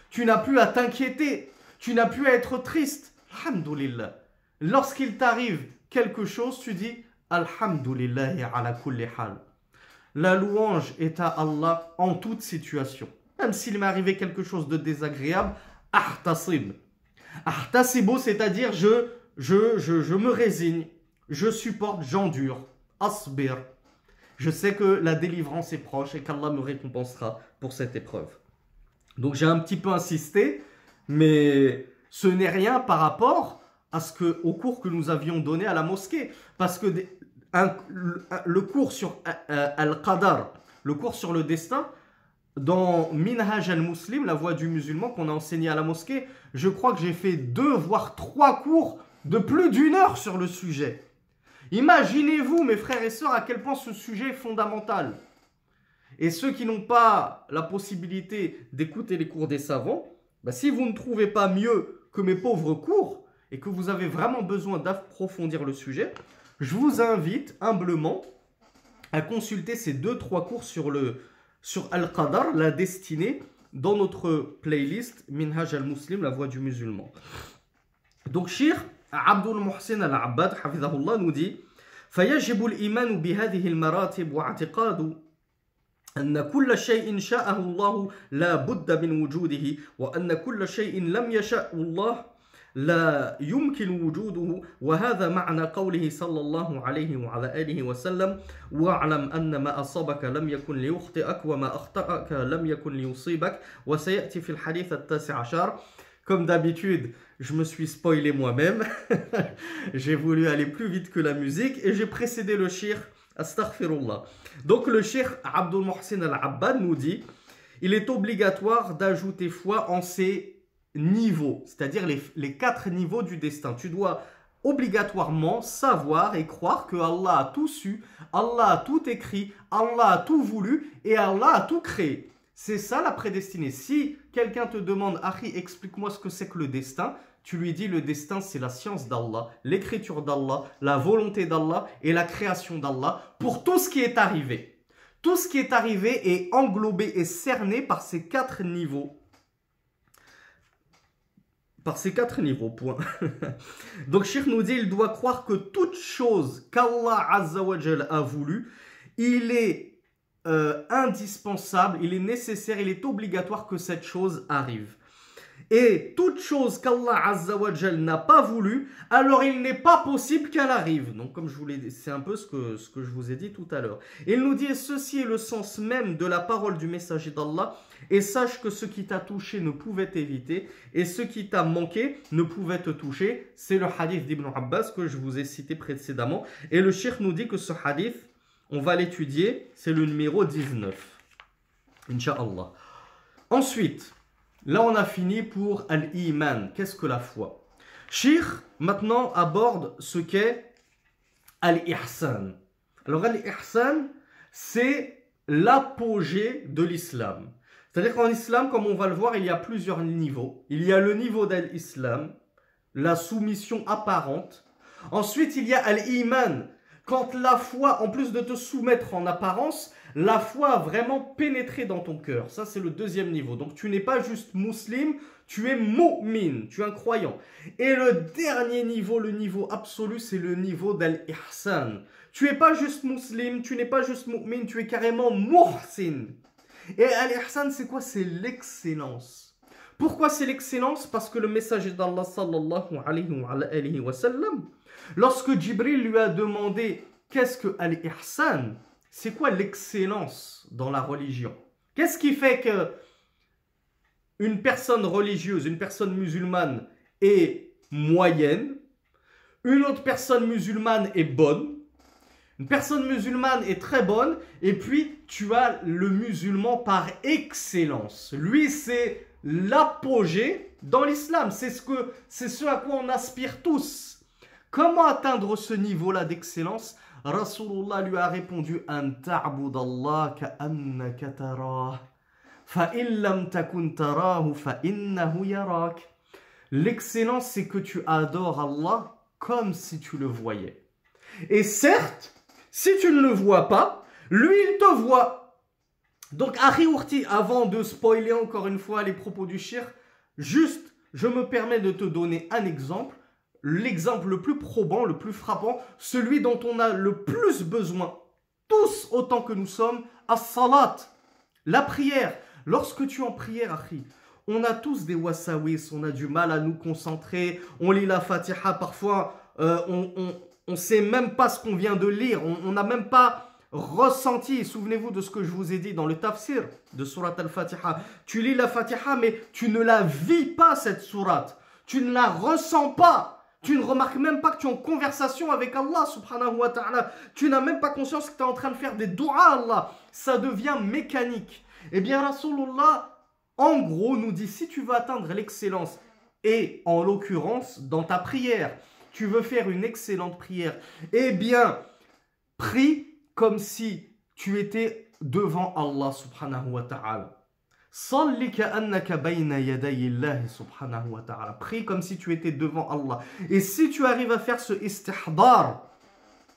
Tu n'as plus à t'inquiéter. Tu n'as plus à être triste. Alhamdulillah. Lorsqu'il t'arrive quelque chose, tu dis Alhamdulillah ala kulli hal. La louange est à Allah en toute situation. Même s'il m'est arrivé quelque chose de désagréable, ahtasib. Ahtasibo, c'est-à-dire je me résigne, je supporte, j'endure. Asbir. Je sais que la délivrance est proche et qu'Allah me récompensera pour cette épreuve. Donc j'ai un petit peu insisté, mais ce n'est rien par rapport au cours que nous avions donné à la mosquée. Parce que le cours sur Al-Qadar, le cours sur le destin, dans Minhaj al-Muslim, la voie du musulman qu'on a enseigné à la mosquée, je crois que j'ai fait 2 voire 3 cours de plus d'1 heure sur le sujet. Imaginez-vous, mes frères et sœurs, à quel point ce sujet est fondamental. Et ceux qui n'ont pas la possibilité d'écouter les cours des savants, si vous ne trouvez pas mieux que mes pauvres cours, et que vous avez vraiment besoin d'approfondir le sujet, je vous invite humblement à consulter ces 2-3 cours sur Al-Qadar, la destinée, dans notre playlist Minhaj al-Muslim, la voie du musulman. Donc, Cheikh Abdul Muhsin al-Abbad, hafidhahullah, nous dit فيجب الإيمان بهذه المراتب واعتقاد أن كل شيء شاءه الله لا بد من وجوده وأن كل شيء لم يشأ الله لا يمكن وجوده وهذا معنى قوله صلى الله عليه وعلى آله وسلم واعلم أن ما أصابك لم يكن ليخطئك وما أخطأك لم يكن ليصيبك وسيأتي في الحديث ال19. Comme d'habitude, je me suis spoilé moi-même. J'ai voulu aller plus vite que la musique et j'ai précédé le cheikh. Astaghfirullah. Donc le cheikh Abdul Muhsin al-Abbad nous dit il est obligatoire d'ajouter foi en ces niveaux, c'est-à-dire les 4 niveaux du destin. Tu dois obligatoirement savoir et croire que Allah a tout su, Allah a tout écrit, Allah a tout voulu et Allah a tout créé. C'est ça la prédestinée. Si quelqu'un te demande, Akhi, explique-moi ce que c'est que le destin, tu lui dis le destin c'est la science d'Allah, l'écriture d'Allah, la volonté d'Allah et la création d'Allah pour tout ce qui est arrivé. Tout ce qui est arrivé est englobé et cerné par ces 4 niveaux. Par ces 4 niveaux, point. Donc, Cheikh nous dit, il doit croire que toute chose qu'Allah Azza wa Jal a voulu, il est indispensable, il est nécessaire, il est obligatoire que cette chose arrive. Et toute chose qu'Allah Azza wa Jal n'a pas voulu, alors il n'est pas possible qu'elle arrive. Donc comme je vous l'ai dit, c'est un peu ce que je vous ai dit tout à l'heure. Il nous dit, ceci est le sens même de la parole du messager d'Allah, et sache que ce qui t'a touché ne pouvait t'éviter, et ce qui t'a manqué ne pouvait te toucher. C'est le hadith d'Ibn Abbas que je vous ai cité précédemment. Et le cheikh nous dit que ce hadith, on va l'étudier, c'est le numéro 19. Inch'Allah. Ensuite, là on a fini pour Al-Iman. Qu'est-ce que la foi? Cheikh maintenant aborde ce qu'est Al-Ihsan. Alors Al-Ihsan, c'est l'apogée de l'islam. C'est-à-dire qu'en islam, comme on va le voir, il y a plusieurs niveaux. Il y a le niveau d'Al-Islam, la soumission apparente. Ensuite, il y a Al-Iman. Quand la foi, en plus de te soumettre en apparence, la foi a vraiment pénétré dans ton cœur. Ça, c'est le 2e niveau. Donc, tu n'es pas juste musulman, tu es mu'min, tu es un croyant. Et le dernier niveau, le niveau absolu, c'est le niveau d'al-ihsan. Tu n'es pas juste musulman, tu n'es pas juste mu'min, tu es carrément muhsin. Et al-ihsan, c'est quoi? C'est l'excellence. Pourquoi c'est l'excellence? Parce que le messager d'Allah, sallallahu alayhi wa sallam, lorsque Jibril lui a demandé qu'est-ce que al-ihsan, c'est quoi l'excellence dans la religion? Qu'est-ce qui fait que une personne religieuse, une personne musulmane est moyenne, une autre personne musulmane est bonne, Une personne musulmane est très bonne, et puis tu as le musulman par excellence. Lui, c'est l'apogée dans l'islam. C'est ce à quoi on aspire tous. Comment atteindre ce niveau-là d'excellence? Rasulullah lui a répondu An ta'budallah ka'annaka tarah. Fa'in lam takun tarahu fa'innahu yarak. L'excellence, c'est que tu adores Allah comme si tu le voyais. Et certes, si tu ne le vois pas, lui, il te voit. Donc, Akhi Ourti, avant de spoiler encore une fois les propos du shirk, juste, je me permets de te donner un exemple. L'exemple le plus probant, le plus frappant, celui dont on a le plus besoin, tous autant que nous sommes, as-salat, la prière. Lorsque tu es en prière, Akhi, on a tous des wasawis, on a du mal à nous concentrer, on lit la Fatiha, parfois on ne sait même pas ce qu'on vient de lire, on n'a même pas ressenti. Souvenez-vous de ce que je vous ai dit dans le tafsir de Surat al-Fatiha. Tu lis la Fatiha, mais tu ne la vis pas, cette sourate. Tu ne la ressens pas. Tu ne remarques même pas que tu es en conversation avec Allah subhanahu wa ta'ala. Tu n'as même pas conscience que tu es en train de faire des doigts à Allah. Ça devient mécanique. Eh bien, Rasulullah, en gros, nous dit, si tu veux atteindre l'excellence, et en l'occurrence, dans ta prière, tu veux faire une excellente prière, eh bien, prie comme si tu étais devant Allah subhanahu wa ta'ala. Salli ka'annaka bayna yaday Allah subhanahu wa ta'ala. Prie comme si tu étais devant Allah. Et si tu arrives à faire ce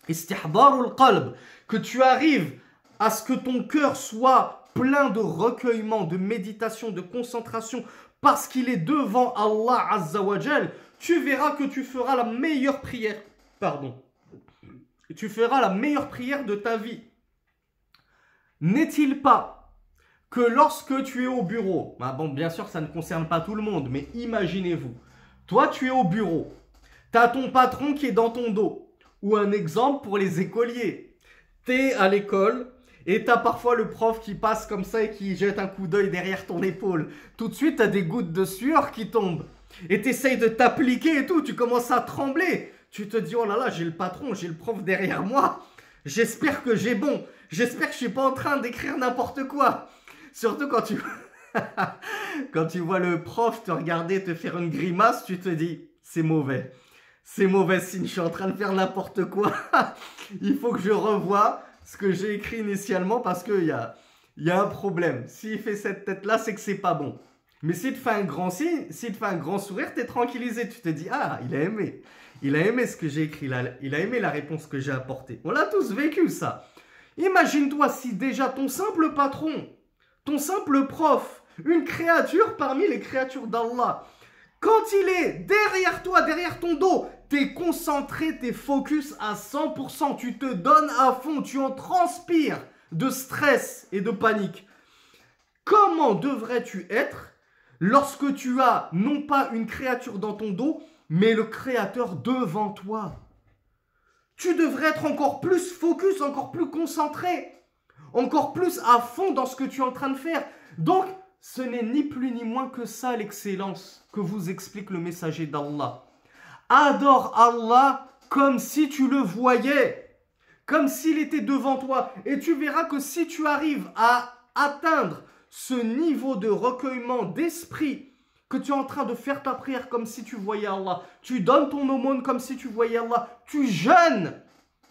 istihdarul qalb, que tu arrives à ce que ton cœur soit plein de recueillement, de méditation, de concentration, parce qu'il est devant Allah Azza wa Jal, tu verras que tu feras la meilleure prière. Tu feras la meilleure prière de ta vie. N'est-il pas que lorsque tu es au bureau, bon, bien sûr, ça ne concerne pas tout le monde, mais imaginez-vous, toi, tu es au bureau, tu as ton patron qui est dans ton dos, ou un exemple pour les écoliers, tu es à l'école, et tu as parfois le prof qui passe comme ça et qui jette un coup d'œil derrière ton épaule. Tout de suite, tu as des gouttes de sueur qui tombent, et tu essayes de t'appliquer et tout, tu commences à trembler, tu te dis, oh là là, j'ai le patron, j'ai le prof derrière moi, j'espère que j'ai bon, j'espère que je ne suis pas en train d'écrire n'importe quoi. Surtout quand tu vois le prof te regarder, te faire une grimace, tu te dis, c'est mauvais. C'est mauvais signe, je suis en train de faire n'importe quoi. Il faut que je revoie ce que j'ai écrit initialement parce qu'il y a un problème. S'il fait cette tête-là, c'est que c'est pas bon. Mais s'il te fait un grand signe, s'il te fait un grand sourire, tu es tranquillisé. Tu te dis, ah, il a aimé. Il a aimé ce que j'ai écrit là. Il a aimé la réponse que j'ai apportée. On l'a tous vécu, ça. Imagine-toi si déjà ton simple patron, ton simple prof, une créature parmi les créatures d'Allah, quand il est derrière toi, derrière ton dos, t'es concentré, t'es focus à 100%, tu te donnes à fond, tu en transpires de stress et de panique. Comment devrais-tu être lorsque tu as non pas une créature dans ton dos, mais le créateur devant toi? Tu devrais être encore plus focus, encore plus concentré, encore plus à fond dans ce que tu es en train de faire. Donc, ce n'est ni plus ni moins que ça l'excellence que vous explique le messager d'Allah. Adore Allah comme si tu le voyais, comme s'il était devant toi. Et tu verras que si tu arrives à atteindre ce niveau de recueillement d'esprit, que tu es en train de faire ta prière comme si tu voyais Allah, tu donnes ton aumône comme si tu voyais Allah, tu jeûnes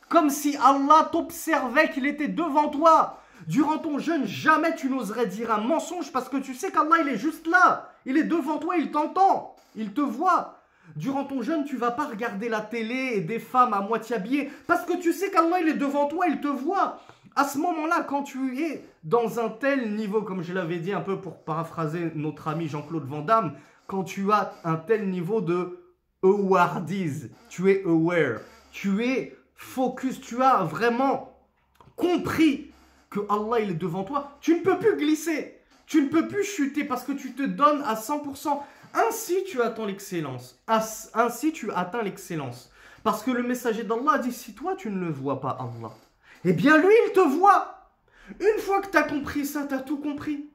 comme si Allah t'observait, qu'il était devant toi. Durant ton jeûne, jamais tu n'oserais dire un mensonge parce que tu sais qu'Allah, il est juste là. Il est devant toi, il t'entend, il te voit. Durant ton jeûne, tu ne vas pas regarder la télé et des femmes à moitié habillées parce que tu sais qu'Allah, il est devant toi, il te voit. À ce moment-là, quand tu es dans un tel niveau, comme je l'avais dit un peu pour paraphraser notre ami Jean-Claude Van Damme, quand tu as un tel niveau de awareness, tu es aware, tu es focus, tu as vraiment compris que Allah il est devant toi, tu ne peux plus glisser, tu ne peux plus chuter parce que tu te donnes à 100%. Ainsi tu atteins l'excellence, ainsi tu atteins l'excellence. Parce que le messager d'Allah a dit, si toi tu ne le vois pas Allah, eh bien lui il te voit. Une fois que tu as compris ça, tu as tout compris.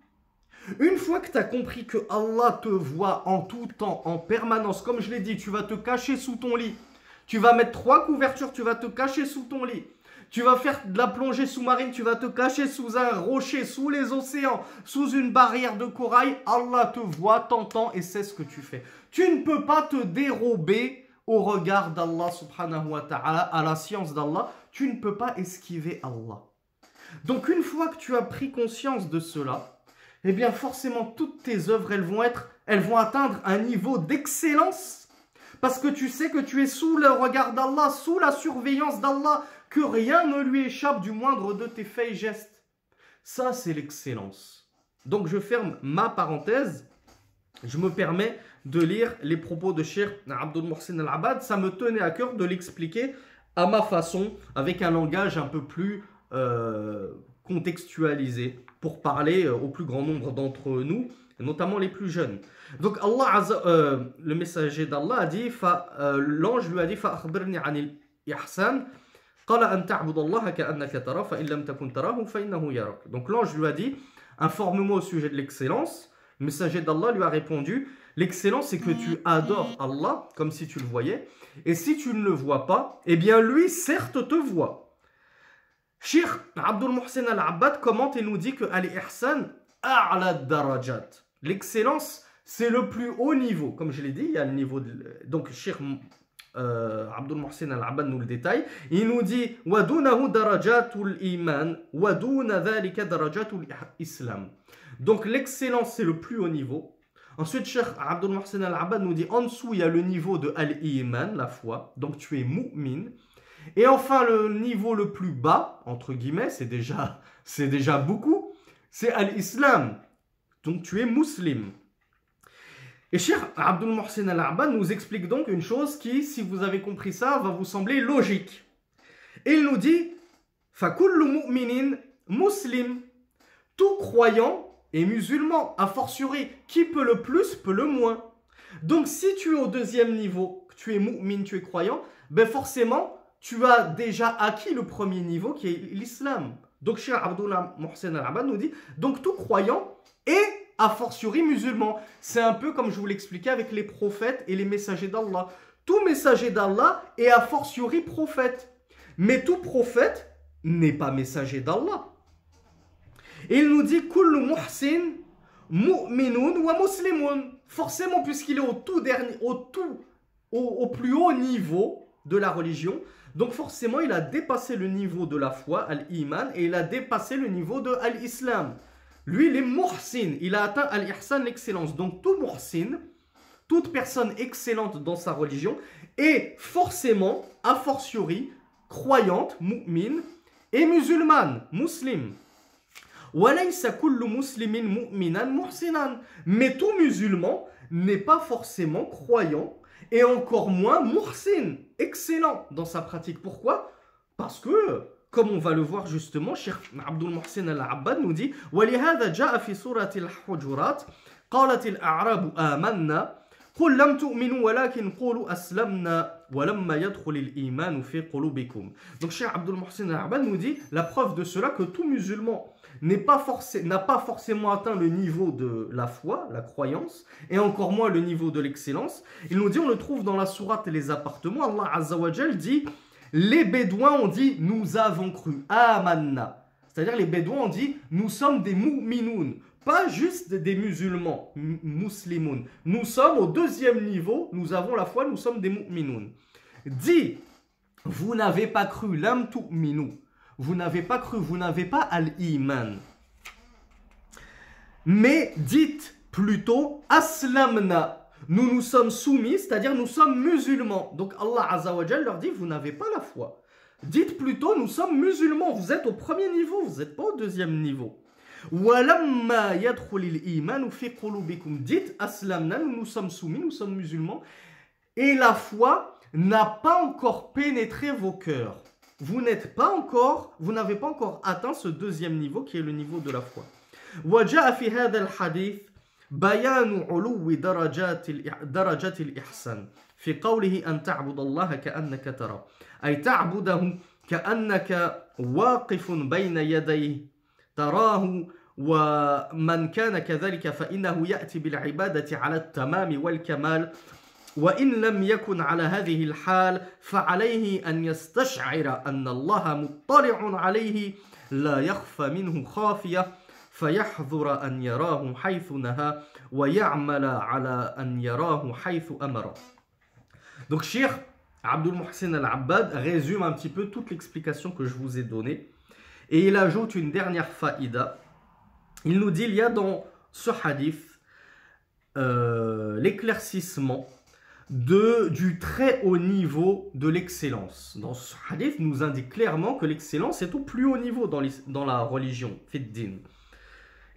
Une fois que tu as compris que Allah te voit en tout temps, en permanence, comme je l'ai dit, tu vas te cacher sous ton lit. Tu vas mettre 3 couvertures, tu vas te cacher sous ton lit. tu vas faire de la plongée sous-marine, tu vas te cacher sous un rocher, sous les océans, sous une barrière de corail. Allah te voit, t'entend et sait ce que tu fais. Tu ne peux pas te dérober au regard d'Allah subhanahu wa ta'ala, à la science d'Allah. Tu ne peux pas esquiver Allah. Donc une fois que tu as pris conscience de cela, eh bien forcément toutes tes œuvres, elles vont atteindre un niveau d'excellence parce que tu sais que tu es sous le regard d'Allah, sous la surveillance d'Allah, que rien ne lui échappe du moindre de tes faits et gestes. Ça, c'est l'excellence. Donc je ferme ma parenthèse. Je me permets de lire les propos de Cheikh Abdul Mohsin Al-Abbad. Ça me tenait à cœur de l'expliquer à ma façon, avec un langage un peu plus contextualisé, pour parler au plus grand nombre d'entre nous, notamment les plus jeunes. Donc le messager d'Allah a dit, l'ange lui a dit, فَأَخْبِرْنِي عَنِ الْإِحْسَانِ قَالَ أَنْ تَعْبُدَ اللَّهَ كَأَنَّكَ تَرَاهُ فَإِنْ لَمْ تَكُنْ تَرَاهُ فَإِنَّهُ يَرَاكَ. Donc l'ange lui a dit, informe-moi au sujet de l'excellence. Le messager d'Allah lui a répondu, l'excellence c'est que tu adores Allah comme si tu le voyais, et si tu ne le vois pas, eh bien lui certes te voit. Cheikh Abdul Mohsin Al-Abbad commente et nous dit que Al-Ihsan a'la darajat. L'excellence, c'est le plus haut niveau. Comme je l'ai dit, il y a le niveau donc Cheikh Abdul Mohsin Al-Abbad nous le détaille. Il nous dit وَدُونَهُ دَرَجَاتُ الْإِيمَانِ وَدُونَ ذَلِكَ دَرَجَاتُ الْإِسْلَامِ. Donc l'excellence, c'est le plus haut niveau. Ensuite, Cheikh Abdul Mohsin Al-Abbad nous dit en dessous, il y a le niveau de Al-Iman, la foi. Donc tu es mu'min. Et enfin, le niveau le plus bas, entre guillemets, c'est déjà beaucoup, c'est Al-Islam. Donc tu es musulman. Et Cheikh Abdul Mohsin Al-Abbad nous explique donc une chose qui, si vous avez compris ça, va vous sembler logique. Et il nous dit فَكُلُّ مُؤْمِنٍ muslim. Tout croyant est musulman, a fortiori. Qui peut le plus, peut le moins. Donc si tu es au deuxième niveau, tu es mu'min, tu es croyant, ben forcément, tu as déjà acquis le premier niveau qui est l'islam. Donc Cheikh Abdul Mohsin Al-Abbad nous dit, donc tout croyant est a fortiori musulman. C'est un peu comme je vous l'expliquais avec les prophètes et les messagers d'Allah. Tout messager d'Allah est a fortiori prophète. Mais tout prophète n'est pas messager d'Allah. Et il nous dit, kullu muhsin mu'minun wa muslimun. Forcément, puisqu'il est au plus haut niveau de la religion, donc forcément, il a dépassé le niveau de la foi, al-iman, et il a dépassé le niveau de al-islam. Lui, il est muhsin, il a atteint al-ihsan, l'excellence. Donc tout muhsin, toute personne excellente dans sa religion, est forcément, a fortiori, croyante, mu'min, et musulmane, muslim. وَلَيْسَ كُلُّ مُسْلِمٍ مُؤْمِنًا مُحْسِنًا. Mais tout musulman n'est pas forcément croyant, et encore moins muhsin, excellent dans sa pratique. Pourquoi? Parce que, comme on va le voir justement, Cheikh Abdul Mohsin Al-Abbad nous dit وَلِهَذَا جَاءَ فِي سُورَةِ الْحُجُرَاتِ قَالَتِ الْأَعْرَابُ آمَنَّا قُلْ لَمْ تُؤْمِنُوا وَلَكِنْ قُولُوا أَسْلَمْنَا وَلَمَّا يَدْخُلِ الْإِيمَانُ فِي قُلُوبِكُمْ. Donc Cheikh Abdul Mohsin Al-Abbad nous dit la preuve de cela que tout musulman n'a pas forcément atteint le niveau de la foi, la croyance, et encore moins le niveau de l'excellence. Il nous dit, on le trouve dans la sourate Les Appartements, Allah Azza wa Jal dit, les Bédouins ont dit, nous avons cru, amanna. C'est-à-dire les Bédouins ont dit, nous sommes des mu'minoun, pas juste des musulmans, muslimoun. Nous sommes au deuxième niveau, nous avons la foi, nous sommes des mu'minoun. Dit, vous n'avez pas cru, lam tu'minu. Vous n'avez pas cru, vous n'avez pas al-iman. Mais dites plutôt aslamna. Nous nous sommes soumis, c'est-à-dire nous sommes musulmans. Donc Allah Azza wa Jal leur dit, vous n'avez pas la foi. Dites plutôt, nous sommes musulmans. Vous êtes au premier niveau, vous n'êtes pas au deuxième niveau. وَلَمَّا يَدْخُلِ الْإِيمَانُ فِي قُلُوبِكُمْ. Dites aslamna, nous nous sommes soumis, nous sommes musulmans. Et la foi n'a pas encore pénétré vos cœurs. Vous n'avez pas encore atteint ce deuxième niveau qui est le niveau de la foi. وجاء في هذا الحديث بيان علو درجات الإحسان في قوله أن تعبد الله كأنك ترى أي تعبده كأنك واقف بين يديه تراه ومن كان كذلك فإنه يأتي بالعبادة على التمام والكمال وإن لم يكن على هذه الحال فعليه أن يستشعر أن الله مطلع عليه لا يخفى منه خافية فيحذر أن يراه حيث نهى ويعمل على أن يراه حيث أمر. Donc Cheikh Abdul Mohsen Al-Abbad résume un petit peu toute l'explication que je vous ai donnée et il ajoute une dernière faïda. Il nous dit, il y a dans ce hadith l'éclaircissement du très haut niveau de l'excellence. Dans ce hadith, il nous indique clairement que l'excellence est au plus haut niveau dans la religion, Fiddin.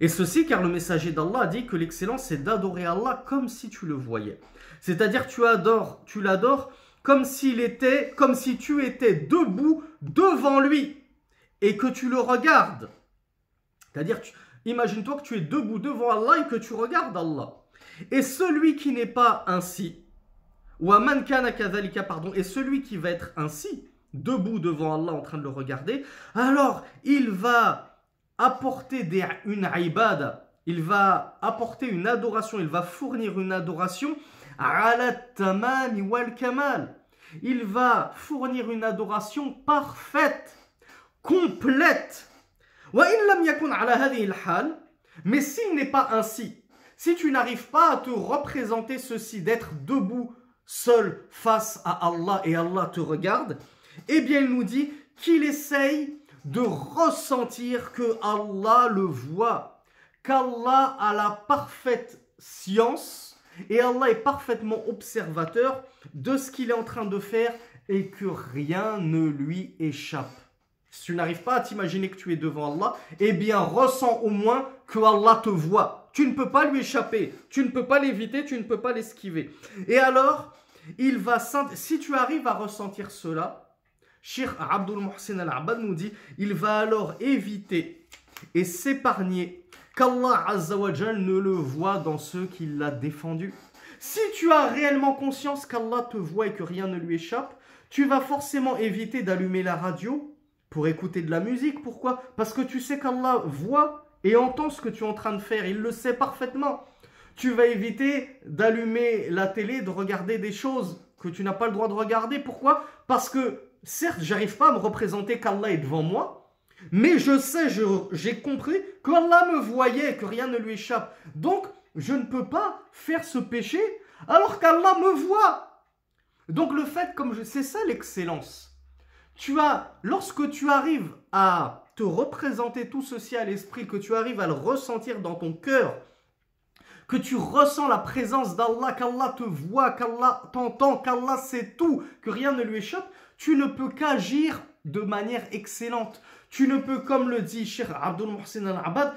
Et ceci car le messager d'Allah a dit que l'excellence c'est d'adorer Allah comme si tu le voyais. C'est-à-dire tu l'adores comme si tu étais debout devant lui et que tu le regardes. C'est-à-dire, imagine-toi que tu es debout devant Allah et que tu regardes Allah. Et celui qui n'est pas ainsi, et celui qui va être ainsi, debout devant Allah en train de le regarder, alors il va apporter une ibada, il va apporter une adoration, il va fournir une adoration ala tamami wal kamal. Il va fournir une adoration parfaite, complète. Mais s'il n'est pas ainsi, si tu n'arrives pas à te représenter ceci, d'être debout seul face à Allah et Allah te regarde, eh bien il nous dit qu'il essaye de ressentir que Allah le voit, qu'Allah a la parfaite science et Allah est parfaitement observateur de ce qu'il est en train de faire et que rien ne lui échappe. Si tu n'arrives pas à t'imaginer que tu es devant Allah, eh bien ressens au moins que Allah te voit. Tu ne peux pas lui échapper, tu ne peux pas l'éviter, tu ne peux pas l'esquiver. Et alors, si tu arrives à ressentir cela, Cheikh Abdul Mohsen Al-Abbad nous dit, il va alors éviter et s'épargner qu'Allah Azza wa Jal ne le voit dans ceux qui l'a défendu. Si tu as réellement conscience qu'Allah te voit et que rien ne lui échappe, tu vas forcément éviter d'allumer la radio pour écouter de la musique. Pourquoi? Parce que tu sais qu'Allah voit et entend ce que tu es en train de faire. Il le sait parfaitement. Tu vas éviter d'allumer la télé, de regarder des choses que tu n'as pas le droit de regarder. Pourquoi? Parce que certes, j'arrive pas à me représenter qu'Allah est devant moi, mais je sais, j'ai compris qu'Allah me voyait, que rien ne lui échappe. Donc, je ne peux pas faire ce péché alors qu'Allah me voit. Donc, le fait, c'est ça l'excellence. Lorsque tu arrives à te représenter tout ceci à l'esprit, que tu arrives à le ressentir dans ton cœur, que tu ressens la présence d'Allah, qu'Allah te voit, qu'Allah t'entend, qu'Allah sait tout, que rien ne lui échappe, tu ne peux qu'agir de manière excellente. Tu ne peux, comme le dit Cheikh Abdul Mohsen Al-Abbad,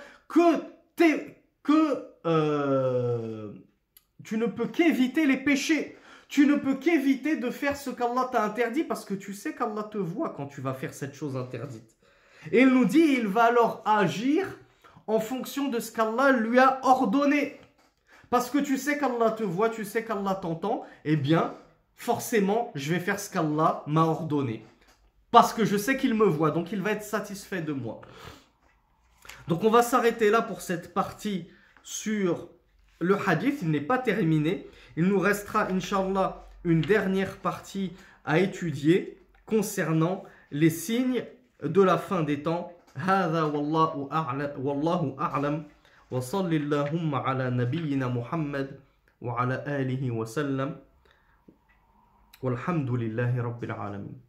tu ne peux qu'éviter les péchés. Tu ne peux qu'éviter de faire ce qu'Allah t'a interdit parce que tu sais qu'Allah te voit quand tu vas faire cette chose interdite. Et il nous dit, il va alors agir en fonction de ce qu'Allah lui a ordonné. Parce que tu sais qu'Allah te voit, tu sais qu'Allah t'entend, eh bien, forcément, je vais faire ce qu'Allah m'a ordonné. Parce que je sais qu'il me voit, donc il va être satisfait de moi. Donc on va s'arrêter là pour cette partie sur le hadith. Il n'est pas terminé. Il nous restera, Inch'Allah, une dernière partie à étudier concernant les signes de la fin des temps. هذا والله أعلم وصل اللهم على نبينا محمد وعلى آله وسلم والحمد لله رب العالمين.